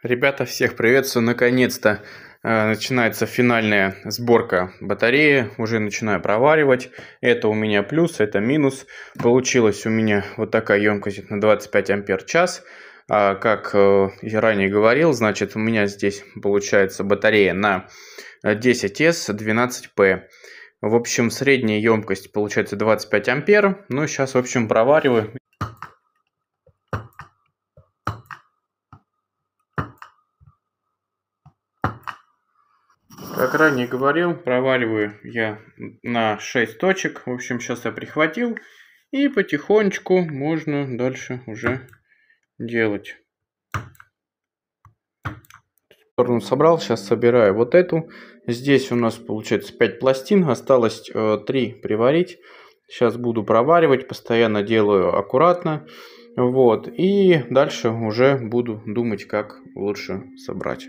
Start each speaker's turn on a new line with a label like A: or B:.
A: Ребята, всех приветствую! Наконец-то начинается финальная сборка батареи. Уже начинаю проваривать. Это у меня плюс, это минус. Получилась у меня вот такая емкость на 25 ампер-час. Как я ранее говорил, значит, у меня здесь получается батарея на 10S 12P. В общем, средняя емкость получается 25 ампер. Ну, сейчас, в общем, провариваю. Как ранее говорил, провариваю я на 6 точек. В общем, сейчас я прихватил. И потихонечку можно дальше уже делать. Сторону собрал, сейчас собираю вот эту. Здесь у нас получается 5 пластин, осталось 3 приварить. Сейчас буду проваривать, постоянно делаю аккуратно. Вот. И дальше уже буду думать, как лучше собрать.